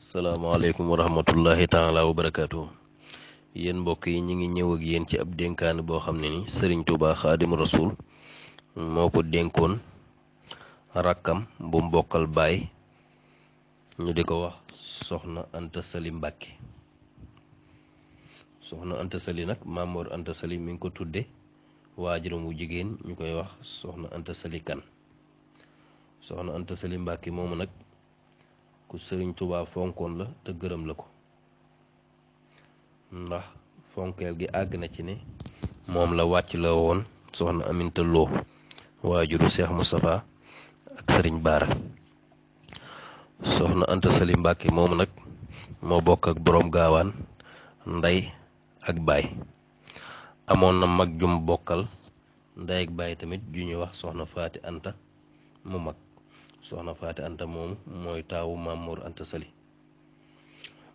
salaamaaleykum wa rahmatullahi taala wa barakaatu. Yéen mbokk yi ñu ngi ñëw ak yéen ci ab dénkaane boo xam ne ni Serigne Touba Xaadimu Rasuul moo ko dénkoon rakkam bu mbokkal baay ñu di ko wax soxna Anta Sali Mbàkke. soxna Anta Sali nag Maamoor Anta Sali mi ngi ko tudde waajuram wu jigéen ñu koy wax soxna Anta Sali Kan. soxna Anta Sali Mbàkke moomu nag ku Sëriñ Tuubaa fonkoon la te gërëm la ko, ndax fonkeel gi àgg na ci ne moom la wàcc la woon soxna Aminta Lo waajuru Seex Mustafaa ak Sëriñ Baara. soxna Anta Sali Mbàkke moomu nag moo bokk ak boroom gaawaan ndey ak baay. amoon na mag jum bokkal ndey ak baay tamit ju ñuy wax soxna Faati Anta mu mag. soxna Faati Anta moomu mooy taawu Maamoor Anta Sali.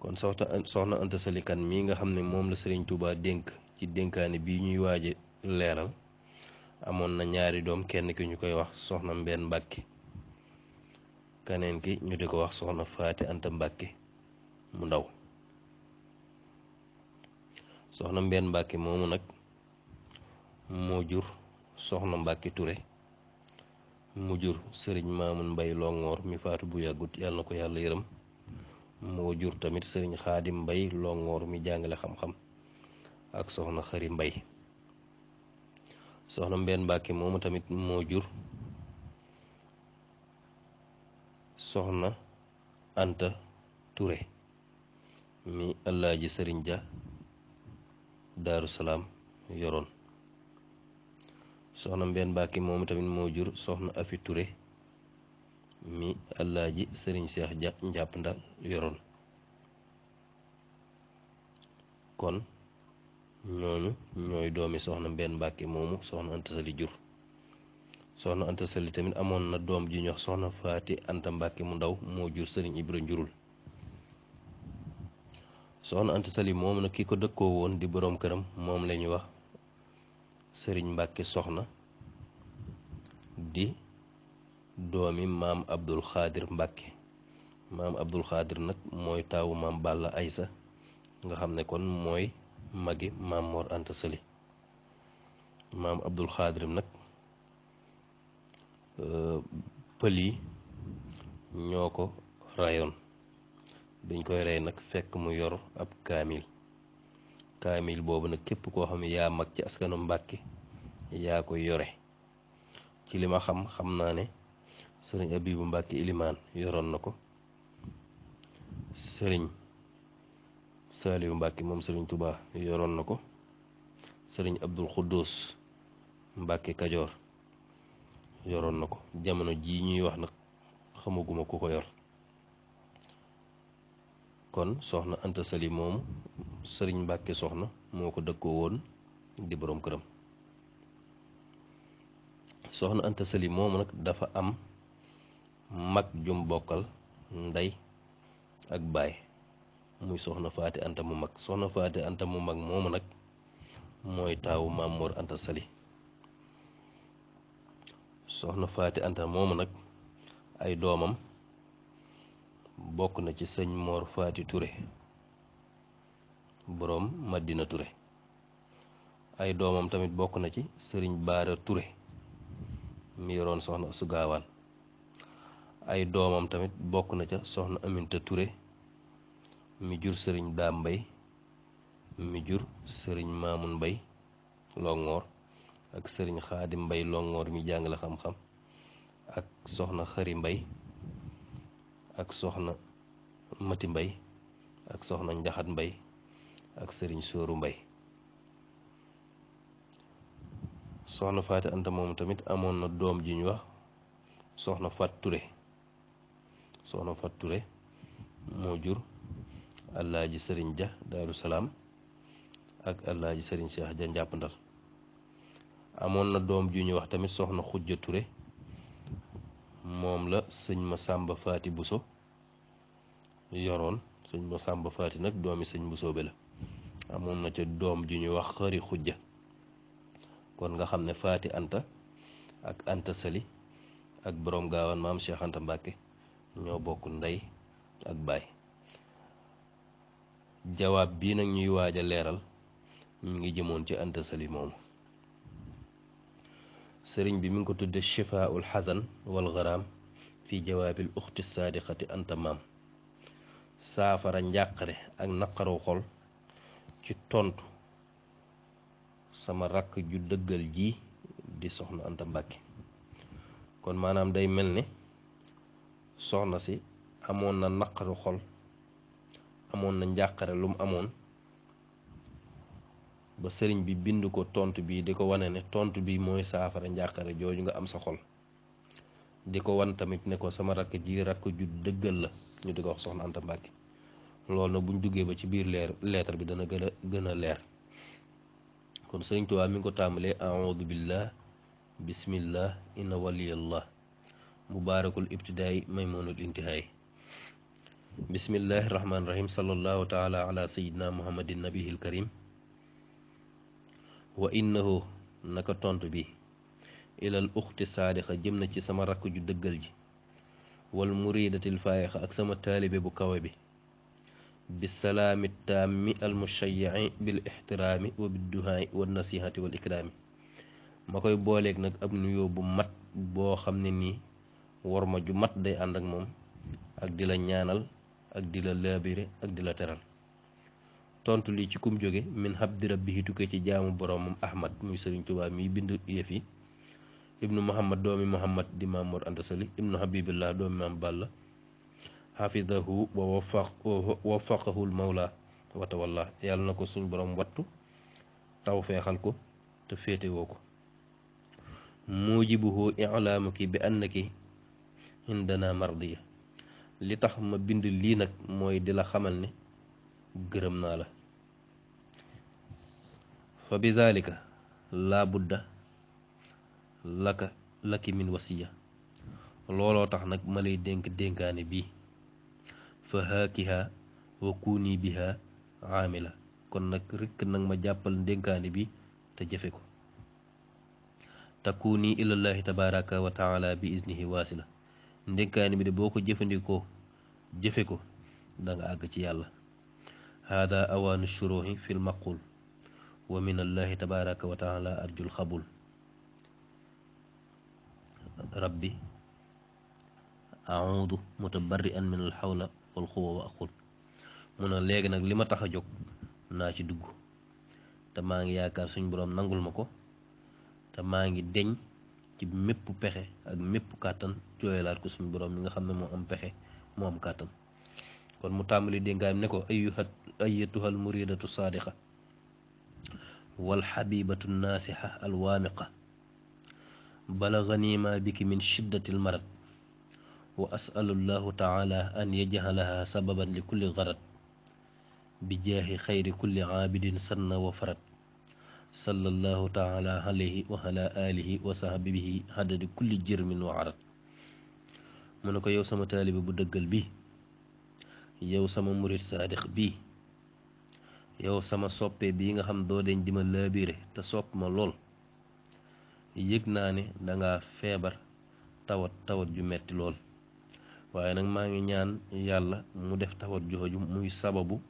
kon soxna Anta Sali Kan mii nga xam ne moom la Sëriñ Tuubaa dénk ci dénkaane bii ñuy waaje leeral amoon na ñaari doom, kenn ki ñu koy wax soxna Mbeen Mbàkke, keneen ki ñu di ko wax soxna Faati Anta Mbàkke mu ndaw. soxna Mbeen Mbàkke moomu nag moo jur soxna Mbàkke Ture mu jur sëriñ Maamun Mbay Longoor mi faatu bu yàggut, yàlla na ko yàlla yërëm. moo jur tamit sëriñ Xaadim Mbay Longoor mi jàngale xam-xam ak soxna Xari Mbay. soxna Mbeen Mbàkke moomu tamit moo jur soxna Anta Ture mi Allaaji Sëriñ Ja Daaru Salaam yoroon. soxna Mbeen Mbàkke moomu tamit moo jur soxna Afi Ture mi Allaaji Sëriñ Seex Ja njàpp ndal yoroon. kon ñooñu ñooy doomi soxna Mbeen Mbàkke moomu soxna Anta Sali jur. soxna Anta Sali tamit amoon na doom ji ñu wax soxna Faati Anta Mbàkke mu ndaw moo jur Sëriñ Ibra Njurul. soxna Anta Sali moomu nag ki ko dëkkoo woon di boroom këram moom la ñuy wax Sëriñ Mbàkke Soxna, di doomi maam Abdul Xaadir Mbàkke. maam Abdul Xaadir nag mooy taawu maam Balla Aysa nga xam ne kon mooy magi maam Mor Anta Sali. maam Abdul Xaadir nag pël yi ñoo ko rayoon. biñ koy rey nag fekk mu yor ab kaamil boobu nag képp koo xam ne yaa mag ci askanu Mbàkke yaa koy yore. ci li ma xam naa ne sëriñ Abibu Mbàkke Ilimaan yoroon na ko, sëriñ Saaliwu Mbàkke moom sëriñ Tubaa yoroon na ko, sëriñ Abdul Xuddus Mbàkke Kajoor yoroon na ko. jamono jii ñuy wax nag xamaguma ku ko yor. kon soxna Anta Sali moomu sëriñ Mbàkke Soxna moo ko dëkkoo woon di boroom këram. soxna Anta Sali moomu nag dafa am mag jum bokkal ndey ak baay muy soxna Faati Anta mu mag. soxna Faati Anta mu mag moomu nag mooy taawu Maamoor Anta Sali. soxna Faati Anta moomu nag ay doomam bokk na ci sëñ Moor Faati Ture boroom Madina Ture. ay doomam tamit bokk na ci sëriñ Baara Ture mi yoroon soxna Asu Gaawaan. ay doomam tamit bokk na ca soxna Aminta Ture mi jur sëriñ Daam Mbay mi jur sëriñ Maamun Mbay Longoor ak sëriñ Xaadim Mbay Longoor mi jàngale xam-xam ak soxna Xari Mbay ak soxna Mati Mbay ak soxna Njaxat Mbay ak sëriñ Sóoru Mbay. soxna Faati Anta moom tamit amoon na doom ji ñu wax soxna Fat Ture. soxna Fat Ture moo jur Allaaji Sëriñ Ja Daaru Salaam ak Allaaji Sëriñ Seex Ja njàpp ndal. amoon na doom ju ñu wax tamit soxna Xujja Ture, moom la sëñ Masàmba Faati Buso yoroon. sëñ Masàmba Faati nag doomi sëñ Buso be la. amoon na ca doom ju ñu wax Xari Xujja. kon nga xam ne Faati Anta ak Anta Sali ak boroom gaawaan maam Cheikh Anta Mbàkke ñoo bokk ndey ak baay. jawaab bii nag ñuy waaj a leeral ñu ngi jëmoon ci Anta Sali moomu. sëriñ bi mi ngi ko tudde Shifaaul Xasan wal Garaam fi jawaabil uxti saadiqati anta maam, saafara njàqare ak naqaru xol ci tontu sama rakk ju dëggal ji di soxna Anta Mbàkke. kon maanaam day mel ni soxna si amoon na naqaru xol, amoon na njàqare lu mu amoon ba sëriñ bi bind ko tontu bi di ko wane ne tontu bi mooy saafara njàqare jooju nga am sa xol, di ko wan tamit ne ko sama rakk ji rakk ju dëggal la ñu di ko wax soxna Anta Mbàkke. loolu nag buñ duggee ba ci biir leetar bi dana gën a leer. kon sëriñ Tuubaa mi ngi ko tàmbalee a'uudu billah bismillah inna waliyallah mubaarakul ibtidaay maymunul intihaay. bismillahi rahmaani rahim sallallahu taala ala sayyidina muhammadin nabihil karim. wa innahu naka tontu bi ilal uxti saadiqa jëm na ci sama rakk ju dëggal ji, wal muridatil faayiqa ak sama taalibe bu kawe bi, bisalaami taammi almushayyai bil ixtiraami wa bidduhaai wa nasihati wal ikraami. ma koy booleeg nag ab nuyoo bu mat boo xam ne nii war ma ju mat day ànd ak moom, ak di la ñaanal ak di la laabire ak di la teral. tontu lii ci kum jóge min habdi rabbihi tukkee ci jaamu boroomam Ahmad muy Sëriñ Tuubaa miy bind yëf yi, ibnu Muhammad doomi Muhammad di Maam Mor Anta Sali ibnu Habibillah doomi Maam Balla, xafidahu wa waffaqahul mawla wa tawalla. yàlla na ko suñ borom wattu taw feexal ko te féetewoo ko. mujibuhu ilaamuki bi annaki indana mardiya. li tax ma bind lii nag mooy di la xamal ne gërëm naa la. fa bi zalika laa budda laki min wasiya. looloo tax nag ma lay dénk dénkaane bii. fa haakiha wa kuuni biha aamila. kon nag rikk nag ma jàppal dénkaane bi te jëfe ko. takkuuni ilallahi tabaraka wa taala bi iznihi waasila. dénkaane bi de boo ko jëfandikoo jëfe ko da nga àgg ci yàlla. hada awaanu shuruhi fil maqul wa min allahi tabaraka wa taala arjul xabul. rabbi audu mutabarri'an min al xawla wal xuwa wa aqul. mu ne léegi nag li ma tax a jóg naa ci dugg te maa ngi yaakaar suñ boroom nangul ma ko, te maa ngi deñ ci mépp pexe ak mépp kàttan jooyalaat ko suñ boroom mi nga xam ne moo am pexe moo am kàttan. kon mu tàmbali dénkaam ne ko ayyatuhal muridatu saadiqa wal xabibatu naasixa alwaamiqa, balagani ma biki min shiddatil marad wa asalullahu taala an yajcalaha sababan li kulli garad bi jaahi xayri kulli caabidin sanna wa farad sallallahu taala alayhi wa ala alihi wa sahbihi hadadi kulli jirmin wa arad. mu ne ko yow sama taalibe bu dëggal bi, yow sama murid saadiq bi, yow sama soppe bii nga xam doo deñ di ma laabire te sopp ma lool. yëg naa ne danga feebar tawat ju metti lool, waaye nag maa ngi ñaan yàlla mu def tawat jooju muy sababu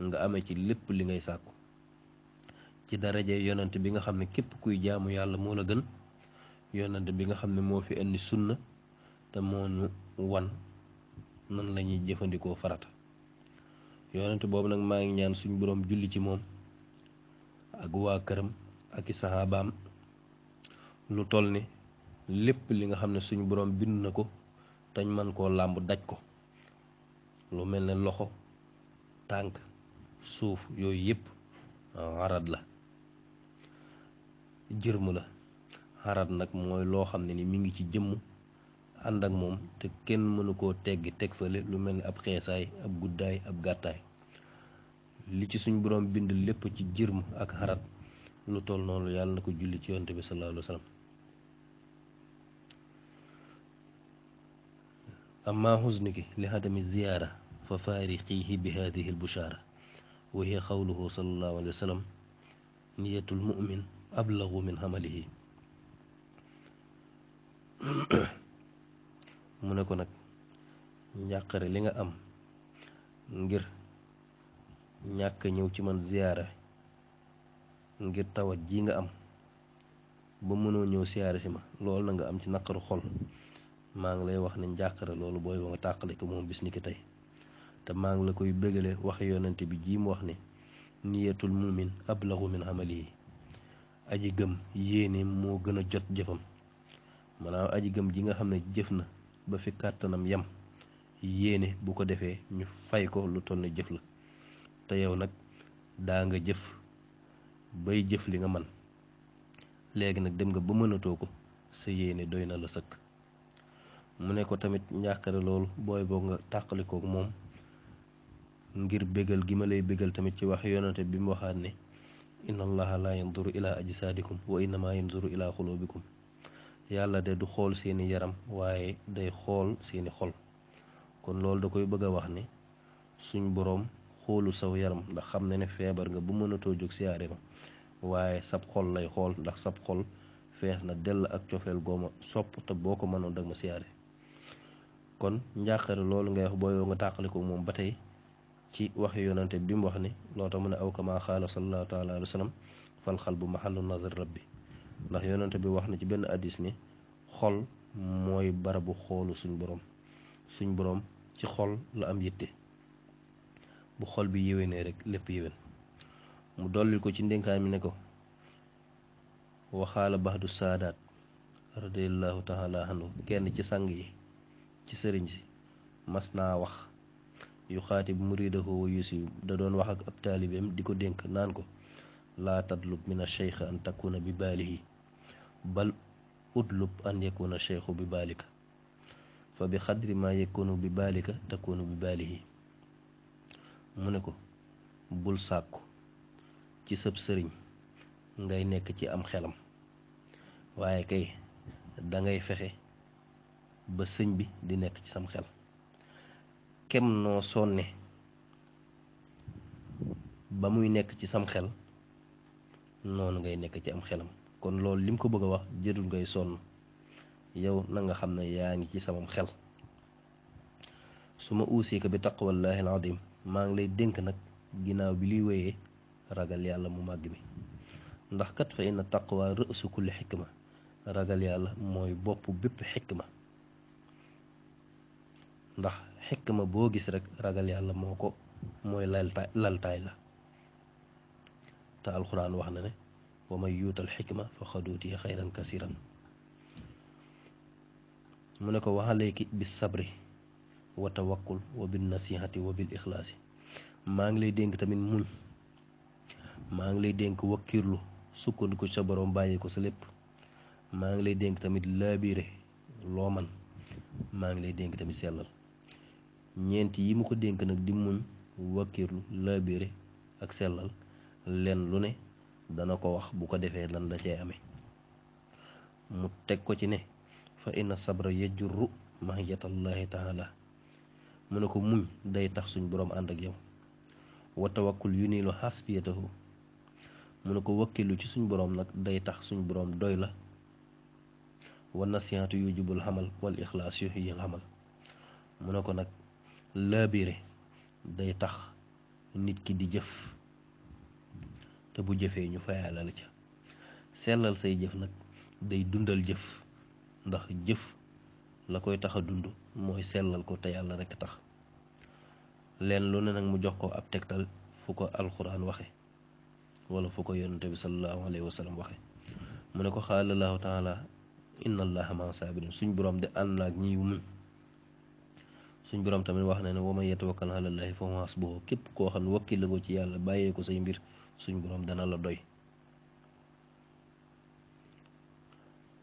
nga amee ci lépp li ngay sàkku, ci daraje yonent bi nga xam ne képp kuy jaamu yàlla moo la gën, yonent bi nga xam ne moo fi indi sunna te moo ñu wan nan lañuy jëfandikoo farata. yonent boobu nag maa ngi ñaan suñ boroom julli ci moom ak waa këram ak i saxaabaam lu toll ni lépp li nga xam ne suñ boroom bind na ko tañ man koo làmb daj ko, lu mel ne loxo, tànk, suuf, yooyu yépp arad la, jërmu la. arad nag mooy loo xam ne ni mi ngi ci jëmm ànd ak moom te kenn mënu koo teggi teg fale, lu mel ni ab xeesaay, ab guddaay, ab gàttaay. li ci suñ boroom bind lépp ci jërm ak xarat lu toll noonu yàlla na ko julli ci yonent bi sallallahu alayhi wa sallam. amma husniki li hadami ziyaara fa faariqihi bi hadihi al bushaara wa hiya qawluhu sallallahu alayhi wa sallam niyatul mu'min ablagu min hamalihi. mu ne ko nag njàqare li nga am ngir ñàkk ñëw ci man ziyaara ngir tawat ji nga am ba mënoo ñëw siyaare si ma loolu na nga am ci naqaru xol maa ngi lay wax ne njàqare loolu booy ba nga tàqale ko moom bis ni ki tey te maa ngi la koy bégale wax yonente bi ji mu wax ne niyatul mumin ablagu min amalihi aji gëm yéene moo gën a jot jëfam maanaam aji gëm ji nga xam ne jëf na ba fi kàttanam yem yéene bu ko defee ñu fay ko lu toll ne jëf la te yow nag daa nga jëf bay jëf li nga man léegi nag dem nga ba mënatoo ko sa yéene doy na la sëkk mu ne ko tamit njàqare loolu booy boo nga tàqalikook moom ngir bégal gi ma lay bégal tamit ci wax yonante bi mu waxaat ne inna allaha la yanzuru ila ajsaadikum wa innama yanzuru ila xulubikum yàlla de du xool seeni yaram waaye day xool seeni xol kon loolu da koy bëgg a wax ne suñ boroom xoolu saw yaram ndax xam ne ne feebar nga bu mënatoo jóg siyaare ma waaye sab xol lay xool ndax sab xol fees na dell ak cofeel gooma sopp te boo ko mënoon dag ma siyaare kon njàqare loolu ngay wax booyoo nga tàqali ko moom ba tey ci wax yonante bi mu wax ne loo tax mu ne aw kama xaala sallallahu taala alayhi wa sallam fal xal bu mahallu nazar rabbi ndax yonante bi wax na ci benn addis ne xol mooy barabu xoolu suñ boroom ci xol la am yitte bu xol bi yéwénee rek lépp yéwén mu dolli ko ci ndénkaan mi ne ko waxaala baxdu saadaat radiallahu taala anhu kenn ci sang yi ci sëriñ si mas naa wax yu xaati bu muridahu wa yusi da doon wax ak ab taalibeem di ko dénk naan ko laa tatlub min acheikh an takuna bi baalihi bal utlub an yakuna cheikhu bi baalika fa bi xadri ma yakunu bi baalika takunu bi baalihi mu ne ko bul sàkku ci sëb sëriñ ngay nekk ci am xelam waaye kay dangay fexe ba sëñ bi di nekk ci sam xel kem noo sonne ba muy nekk ci sam xel noonu ngay nekk ci am xelam kon loolu lim ko bëgg a wax jërul ngay sonn yow na nga xam ne yaa ngi ci samam xel su ma uusika bi taqwallahi aladim maa ngi lay dénk nag ginnaaw bi liy wéyee ragal yàlla mu màgg mi ndax kat fa inna taqwa rësu kulli xikma ragal yàlla mooy bopp bépp xikma ndax xikma boo gis rek ragal yàlla moo ko mooy laltaay la te alxuraan wax na ne wa man yuutal xikma fa qad uutiya xayran kasiran mu ne ko waxaleeki bis sabri wa tawakkul wa bin nasihati wa bil ixlaasi maa ngi lay dénk tamit muñ maa ngi lay dénk wakkirlu sukkandiku sa borom bàyyi ko sa lépp maa ngi lay dénk tamit laabiire loo man maa ngi lay dénk tamit sellal ñeent yi mu ko dénk nag di muñ wakkirlu laabiire ak sellal len lu ne dana ko wax bu ko defee lan la cay amee mu teg ko ci ne fa inna sabra yajurru mahiyatallahi taala mu ne ko muñ day tax suñ boroom ànd ak yow wa tawakkul yu nii lu xasbiyatahu mu ne ko wakkilu ci suñ boroom nag day tax suñ boroom doy la wa nasiihatu yujibul xamal wal ixlaas yuhyil xamal mu ne ko nag laabire day tax nit ki di jëf te bu jëfee ñu fayalal ca sellal say jëf nag day dundal jëf ndax jëf la koy tax a dund mooy sellal ko te yàlla rekk tax leen lu ne nag mu jox ko ab tegtal fu ko alxuraan waxe wala fu ko yonente bi sallallahu alayhi wa sallam waxe mu ne ko xaalallahu taala inna allaha ma sabirin suñ boroom de ànd naag ñiy muñ suñ boroom tamit wax na ne wa man yatawakkal ala llahi fa huwa hasbuhu képp koo xam ne wakkil la ko ci yàlla bàyyee ko say mbir suñ boroom dana la doy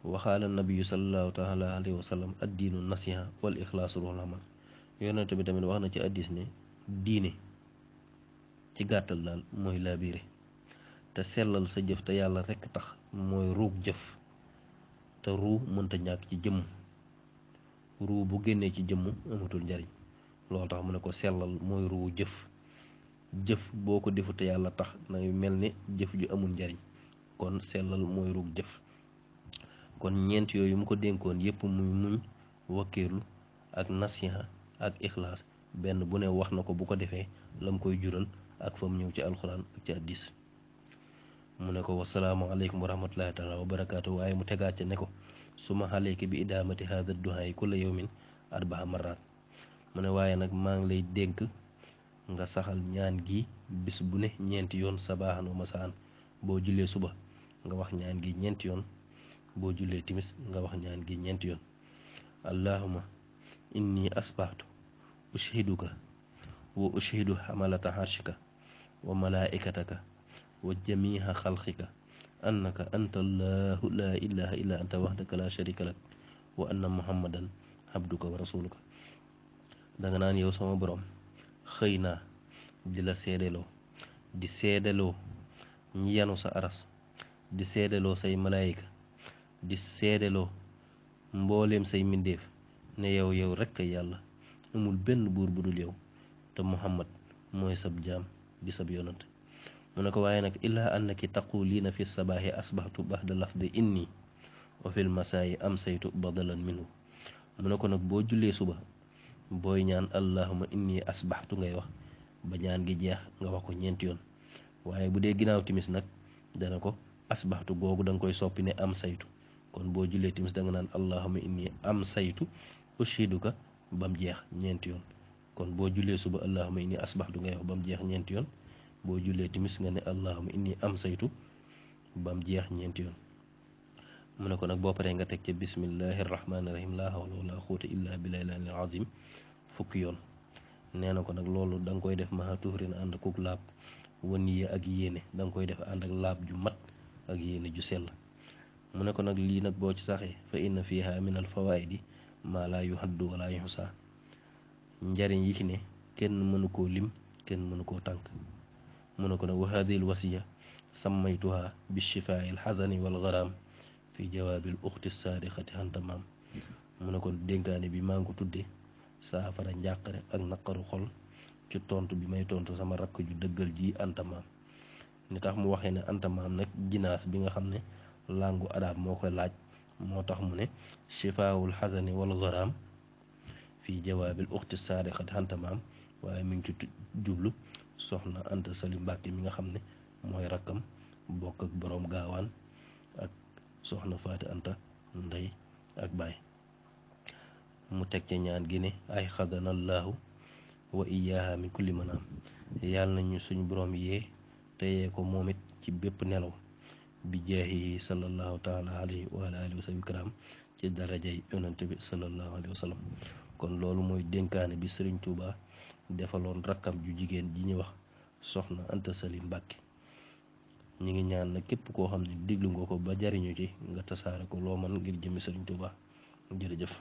waxaala nabiyu sallallahu taala alayhi wa sallam addiinu nasiha wal ixlaasu ruhul amal yonente bi tamit wax na ci addis ne diine ci gàttal daal mooy laabiire te sellal sa jëf te yàlla rekk tax mooy ruug jëf te ruu mënta ñàkk ci jëmm ruu bu génnee ci jëmm amatul njariñ loolu tax mu ne ko sellal mooy ruu jëf boo ko defu te yàlla tax nay mel ni jëf ju amul njariñ kon sellal mooy ruug jëf kon ñeent yooyu mu ko dénkoon yépp muy muñ wakkiirlu ak nasiha ak ixlaas benn bu ne wax na ko bu ko defee lam koy jural ak fa mu ñëw ci alxuraan ak ci hadiis. mu ne ko wasalaamaaleykum wa rahmatullahi taala wa barakaatu, waaye mu tegaat ca ne ko suma xaleeki bi idaamati haada duhaa yi kulla yawmin arbaa marraat. mu ne waaye nag maa ngi lay dénk nga saxal ñaan gi bis bu ne ñeenti yoon sabaaxan wa masaan. boo jullee suba nga wax ñaan gi ñeenti yoon, boo jullee timis nga wax ñaan gi ñeenti yoon. allahumma inni asbaxtu ushiduka wa ushidu xamalata arshika wa malaikataka wa jamiha xalqika annaka anta allahu la ilaha illa anta wahdaka la sharika lak wa anna muhammadan abduka wa rasuluka. danga naan yow sama borom xëy naa di la seedeloo, di seedeloo ñi yanu sa aras, di seedeloo say malaayika, di seedeloo mbooleem say mbindéef ne yow rekk yàlla, amul benn buur bu dul yow, te muhammad mooy sab jaam di sab yonant. mu ne ko waaye nag illaa annaki taquliina fi sabaahi asbaxtu baxda lafdi inni wa fil masaayi amsaytu badalan minhu. mu ne ko nag boo jullee suba booy ñaan allahuma inni asbaxtu ngay wax ba ñaan gi jeex nga wax ko ñeenti yoon. waaye bu dee ginnaaw timis nag dana ko asbaxtu googu da nga koy soppi ne am saytu. kon boo jullee timis da nga naan allahuma inni am saytu ushiduka ba mu jeex ñeenti yoon. kon boo jullee suba allahuma inni asbaxtu ngay wax ba mu jeex ñeenti yoon. boo jullee timis nga ne allahuma inni am saytu ba mu jeex ñeenti yoon. mu ne ko nag boo paree nga teg ca bismillahi rahmaani rahim laa hawla wala quwwata illa billahi al azim fukki yoon. nee na ko nag loolu da nga koy def maha tuhrin ànd akuk laab, waniya ak yéene da nga koy def ànd ak laab ju mat ak yéene ju sell. mu ne ko nag lii nag boo ci saxee fa inna fiha min al fawaidi maa laa yuhaddu wala yuhsa. njariñ yi ci ne kenn mënu koo lim, kenn mënu koo tànk. mu ne ko nag wa hadihi al wasiya sammaytuha bi shifaa'i al xasani wal garaam fi jawaabil uxti saadiqati hantamaam. mu ne ko dénkaane bi maa ngi ko tuddee saafara njàqare ak naqaru xol ci tontu bi may tontu sama rakk ju dëggal ji antamaam. ni tax mu waxee ne antamaam nag jinaas bi nga xam ne langu arab moo koy laaj moo tax mu ne shifaawul xasani wal garaam fi jawaabil uxti saadiqati hantamaam, waaye mi ngi ci jublu soxna Anta Sali Mbàkke mi nga xam ne mooy rakkam bokk ak boroom gaawaan ak soxna Faati Anta ndey ak baay. mu teg ca ñaan gi ne ay xadanallahu wa iyaaha min kulli manaam. yàlla nañu suñu boroom yee teyee ko moom it ci bépp nelaw bi jaahi sallallahu taala alayhi wa alihi wa sallam kiraam ci darajay yonante bi sallallahu alayhi wa sallam. kon loolu mooy dénkaane bi Sëriñ Tuuba defaloon rakkam ju jigéen ji ñuy wax soxna Anta Sali Mbàkke. ñi ngi ñaan nag képp koo xam ne diglu nga ko ba jariñu ci nga tasaare ko loo man ngir jëmi Sëriñ Tuuba. jërëjëf.